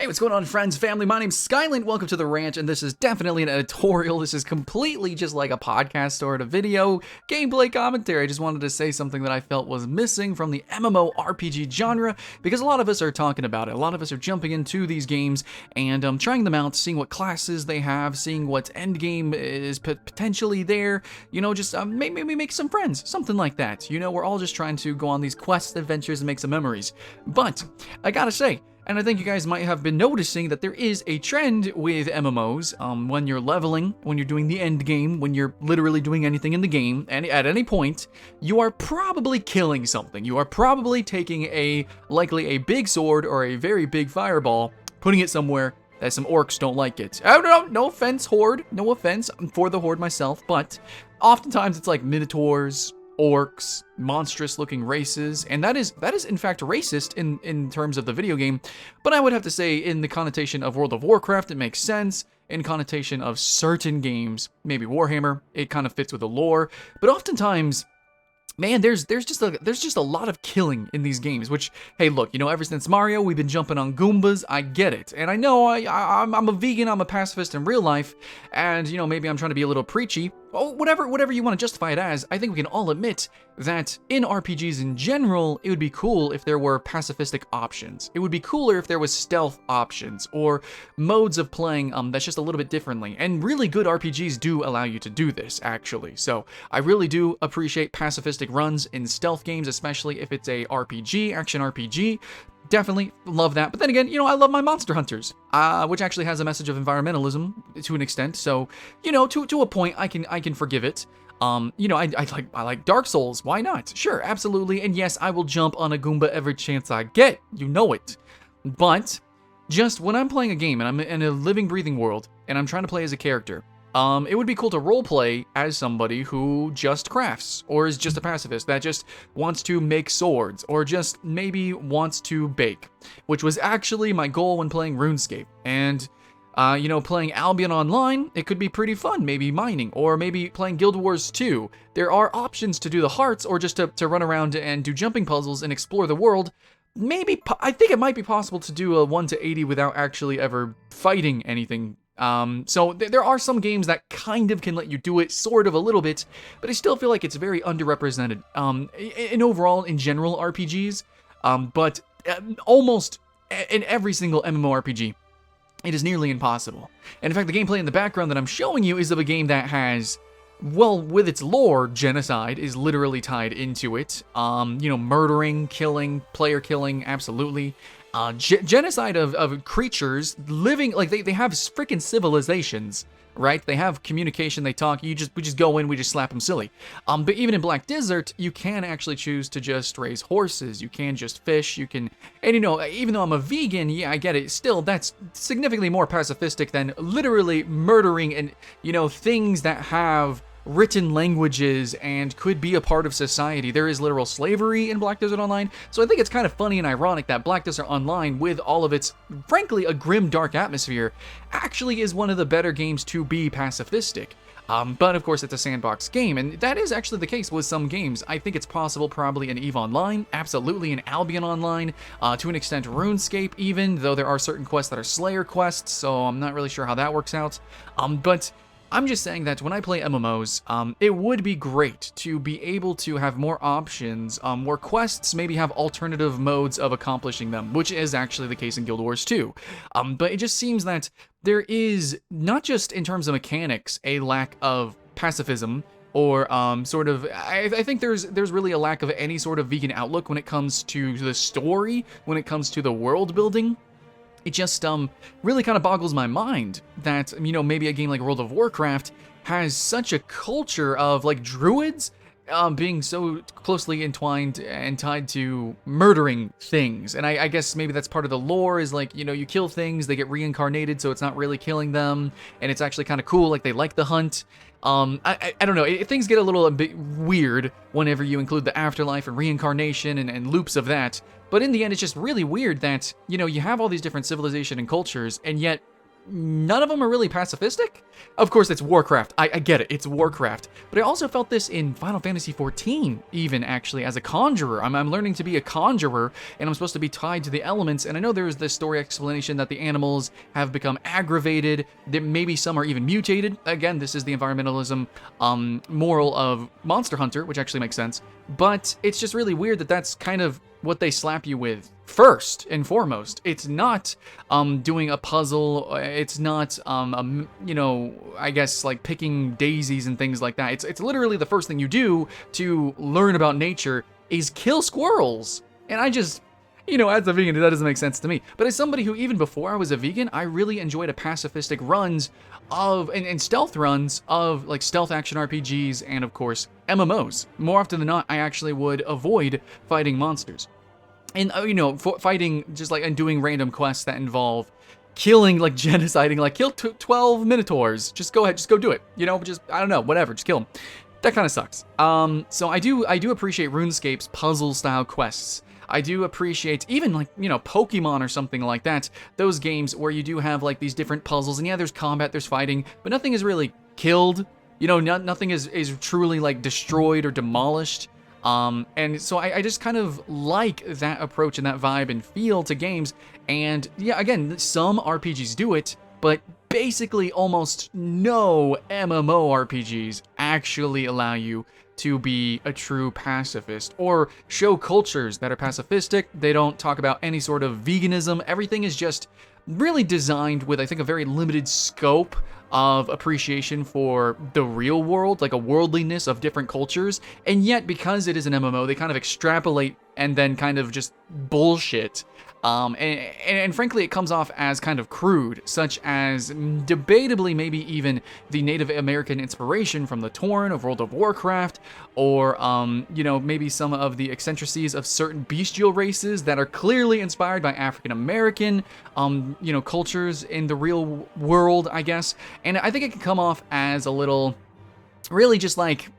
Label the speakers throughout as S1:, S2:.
S1: Hey, what's going on, friends, family? My name's Skylent. Welcome to the ranch, and this is definitely an editorial. This is completely just like a podcast or a video gameplay commentary. I just wanted to say something that I felt was missing from the MMORPG genre, because a lot of us are talking about it. A lot of us are jumping into these games and trying them out, seeing what classes they have, seeing what end game is potentially there. You know, just maybe make some friends, something like that. You know, we're all just trying to go on these quest adventures and make some memories. But I gotta say, and I think you guys might have been noticing that there is a trend with MMOs when you're leveling, when you're doing the end game, when you're literally doing anything in the game, and at any point, you are probably killing something. You are probably taking likely a big sword or a very big fireball, putting it somewhere that some orcs don't like it. Oh, no offense, Horde. No offense. I'm for the Horde myself, but oftentimes it's like Minotaurs, orcs, monstrous-looking races, and that is in fact racist in terms of the video game, but I would have to say in the connotation of World of Warcraft, it makes sense. In connotation of certain games, maybe Warhammer, it kind of fits with the lore, but oftentimes, man, there's just a lot of killing in these games, which, hey, look, you know, ever since Mario, we've been jumping on Goombas, I get it, and I know I'm a vegan, I'm a pacifist in real life, and, you know, maybe I'm trying to be a little preachy. Oh, whatever you want to justify it as, I think we can all admit that in RPGs in general, it would be cool if there were pacifistic options. It would be cooler if there was stealth options, or modes of playing that's just a little bit differently. And really good RPGs do allow you to do this, actually. So I really do appreciate pacifistic runs in stealth games, especially if it's a RPG, action RPG. Definitely love that. But then again, you know, I love my Monster Hunters, which actually has a message of environmentalism to an extent. So, you know, to a point, I can forgive it. You know, I like Dark Souls. Why not? Sure, absolutely. And yes, I will jump on a Goomba every chance I get. You know it. But just when I'm playing a game and I'm in a living, breathing world and I'm trying to play as a character, it would be cool to roleplay as somebody who just crafts, or is just a pacifist that just wants to make swords, or just maybe wants to bake, which was actually my goal when playing RuneScape. And, you know, playing Albion Online, it could be pretty fun, maybe mining, or maybe playing Guild Wars 2. There are options to do the hearts, or just to run around and do jumping puzzles and explore the world. Maybe, I think it might be possible to do a 1 to 80 without actually ever fighting anything. So there are some games that kind of can let you do it, sort of a little bit, but I still feel like it's very underrepresented, in overall, in general RPGs, but almost in every single MMORPG, it is nearly impossible. And in fact, the gameplay in the background that I'm showing you is of a game that has, well, with its lore, genocide is literally tied into it. You know, murdering, killing, player killing, absolutely. Genocide of creatures living, like, they have freaking civilizations, right? They have communication, they talk, we just go in, we just slap them silly. But even in Black Desert, you can actually choose to just raise horses, you can just fish, you can, and you know, even though I'm a vegan, yeah, I get it, still, that's significantly more pacifistic than literally murdering and, you know, things that have written languages and could be a part of society. There is literal slavery in Black Desert Online, so I think it's kind of funny and ironic that Black Desert Online, with all of its, frankly, a grim, dark atmosphere, actually is one of the better games to be pacifistic. But of course, it's a sandbox game, and that is actually the case with some games. I think it's possible probably in EVE Online, absolutely in Albion Online, to an extent RuneScape even, though there are certain quests that are Slayer quests, so I'm not really sure how that works out. But I'm just saying that when I play MMOs, it would be great to be able to have more options where quests maybe have alternative modes of accomplishing them, which is actually the case in Guild Wars 2. But it just seems that there is, not just in terms of mechanics, a lack of pacifism, or sort of, I think there's really a lack of any sort of vegan outlook when it comes to the story, when it comes to the world building. It just really kind of boggles my mind that, you know, maybe a game like World of Warcraft has such a culture of, like, druids being so closely entwined and tied to murdering things. And I guess maybe that's part of the lore, is like, you know, you kill things, they get reincarnated, so it's not really killing them, and it's actually kind of cool, like they like the hunt. I don't know, things get a bit weird whenever you include the afterlife and reincarnation and loops of that. But in the end, it's just really weird that, you know, you have all these different civilization and cultures, and yet none of them are really pacifistic. Of course, it's Warcraft. I get it. It's Warcraft. But I also felt this in Final Fantasy XIV, even, actually, as a conjurer. I'm learning to be a conjurer, and I'm supposed to be tied to the elements. And I know there's this story explanation that the animals have become aggravated, that maybe some are even mutated. Again, this is the environmentalism moral of Monster Hunter, which actually makes sense. But it's just really weird that that's kind of what they slap you with first and foremost. It's not doing a puzzle. It's not, you know, I guess like picking daisies and things like that. It's literally the first thing you do to learn about nature is kill squirrels. And I just, you know, as a vegan, that doesn't make sense to me. But as somebody who, even before I was a vegan, I really enjoyed a pacifistic runs of, and stealth runs of like stealth action RPGs and of course MMOs. More often than not, I actually would avoid fighting monsters. And, you know, fighting just like, and doing random quests that involve killing, like genociding, like kill 12 minotaurs. Just go ahead, just go do it. You know, just, I don't know, whatever, just kill them. That kind of sucks. So I do appreciate RuneScape's puzzle style quests. I do appreciate even like, you know, Pokemon or something like that. Those games where you do have like these different puzzles, and yeah, there's combat, there's fighting, but nothing is really killed. You know, nothing is truly like destroyed or demolished. And so I just kind of like that approach and that vibe and feel to games. And yeah, again, some RPGs do it, but basically almost no MMORPGs actually allow you to be a true pacifist or show cultures that are pacifistic. They don't talk about any sort of veganism. Everything is just really designed with, I think, a very limited scope of appreciation for the real world, like a worldliness of different cultures. And yet, because it is an MMO, they kind of extrapolate and then kind of just bullshit. And frankly, it comes off as kind of crude, such as debatably maybe even the Native American inspiration from the Torn of World of Warcraft, or, you know, maybe some of the eccentricities of certain bestial races that are clearly inspired by African American, you know, cultures in the real world, I guess. And I think it can come off as a little, really just like,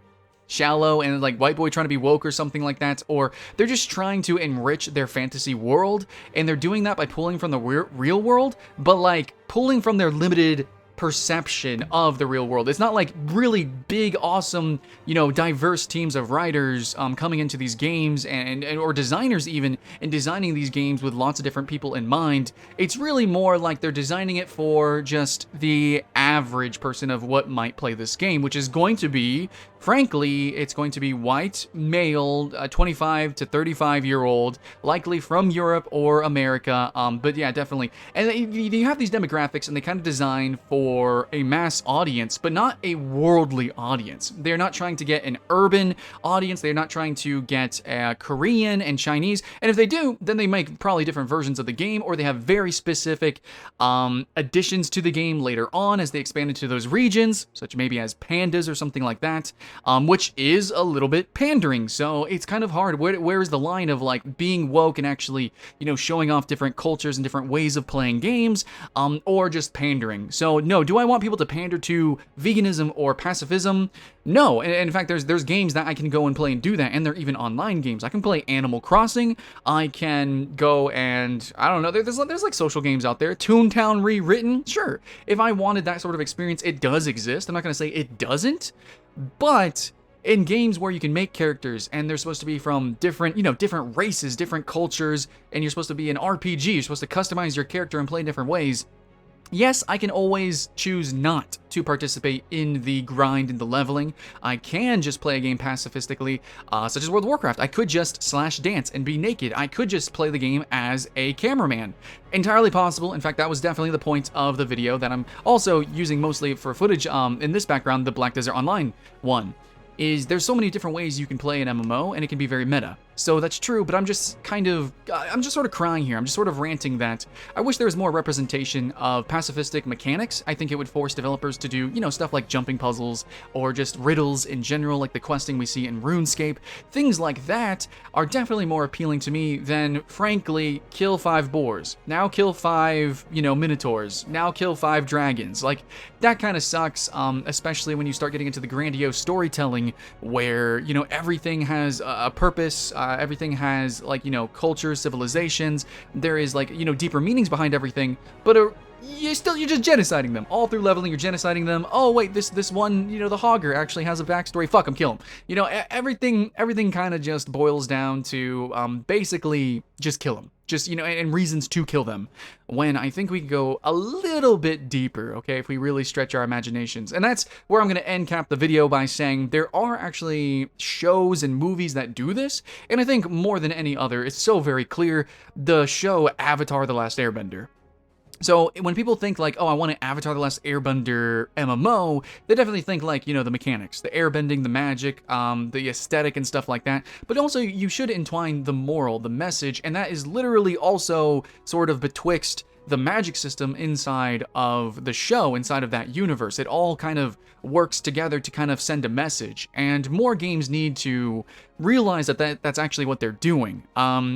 S1: shallow and like white boy trying to be woke or something like that, or they're just trying to enrich their fantasy world, and they're doing that by pulling from the real world, but like pulling from their limited perception of the real world. It's not like really big, awesome, you know, diverse teams of writers coming into these games and or designers even, and designing these games with lots of different people in mind. It's really more like they're designing it for just the average person of what might play this game, which is going to be, frankly, it's going to be white, male, 25 to 35-year-old, likely from Europe or America, but yeah, definitely. And you have these demographics, and they kind of design for a mass audience, but not a worldly audience. They're not trying to get an urban audience. They're not trying to get Korean and Chinese. And if they do, then they make probably different versions of the game, or they have very specific additions to the game later on as they expand into those regions, such maybe as pandas or something like that, which is a little bit pandering. So it's kind of hard. Where is the line of like being woke and actually, you know, showing off different cultures and different ways of playing games, or just pandering? So no, do I want people to pander to veganism or pacifism? No. And in fact, there's games that I can go and play and do that, and they're even online games. I can play Animal Crossing. I can go and, I don't know, there's like social games out there. Toontown Rewritten, sure. If I wanted that sort of experience, it does exist. I'm not going to say it doesn't, but in games where you can make characters and they're supposed to be from different, you know, different races, different cultures, and you're supposed to be an RPG, you're supposed to customize your character and play in different ways. Yes, I can always choose not to participate in the grind and the leveling. I can just play a game pacifistically, such as World of Warcraft. I could just slash dance and be naked. I could just play the game as a cameraman. Entirely possible. In fact, that was definitely the point of the video that I'm also using mostly for footage in this background, the Black Desert Online one. Is there's so many different ways you can play an MMO, and it can be very meta. So that's true, but I'm just sort of crying here. I'm just sort of ranting that I wish there was more representation of pacifistic mechanics. I think it would force developers to do, you know, stuff like jumping puzzles or just riddles in general, like the questing we see in RuneScape. Things like that are definitely more appealing to me than, frankly, kill 5 boars. Now kill 5, you know, minotaurs. Now kill 5 dragons. Like, that kind of sucks, especially when you start getting into the grandiose storytelling where, you know, everything has a purpose, everything has, like, you know, culture, civilizations, there is, like, you know, deeper meanings behind everything, but you're just genociding them. All through leveling, you're genociding them. Oh, wait, this one, you know, the Hogger actually has a backstory. Fuck him, kill him. You know, everything kind of just boils down to basically just kill them. Just, you know, and reasons to kill them. When I think we can go a little bit deeper, okay, if we really stretch our imaginations. And that's where I'm going to end cap the video by saying there are actually shows and movies that do this. And I think more than any other, it's so very clear, the show Avatar: The Last Airbender. So when people think like, oh, I want an Avatar: The Last Airbender MMO, they definitely think like, you know, the mechanics, the airbending, the magic, the aesthetic and stuff like that. But also you should entwine the moral, the message, and that is literally also sort of betwixt the magic system inside of the show, inside of that universe. It all kind of works together to kind of send a message, and more games need to realize that's actually what they're doing.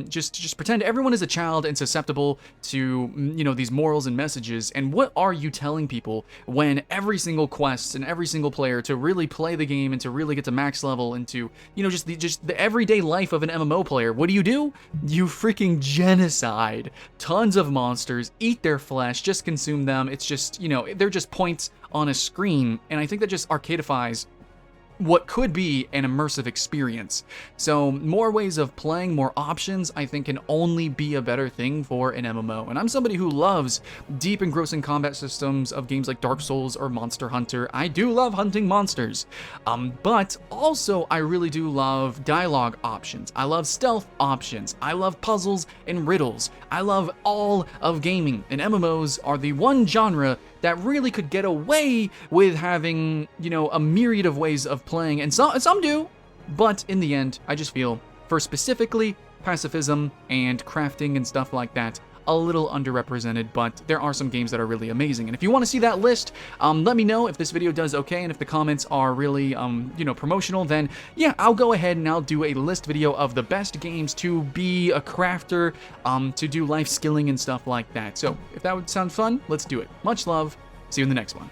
S1: Just pretend everyone is a child and susceptible to, you know, these morals and messages. And what are you telling people when every single quest and every single player to really play the game and to really get to max level and to, you know, just the everyday life of an MMO player? What do? You freaking genocide tons of monsters, eat their flesh, just consume them. It's just, you know, they're just points on a screen, and I think that just arcadifies what could be an immersive experience. So more ways of playing, more options, I think can only be a better thing for an MMO. And I'm somebody who loves deep engrossing combat systems of games like Dark Souls or Monster Hunter. I do love hunting monsters, but also I really do love dialogue options. I love stealth options. I love puzzles and riddles. I love all of gaming, and MMOs are the one genre that really could get away with having, you know, a myriad of ways of playing, and some do, but in the end, I just feel, for specifically pacifism and crafting and stuff like that, a little underrepresented, but there are some games that are really amazing. And if you want to see that list, let me know if this video does okay, and if the comments are really, you know, promotional, then yeah, I'll go ahead and I'll do a list video of the best games to be a crafter, to do life skilling and stuff like that. So if that would sound fun, let's do it. Much love. See you in the next one.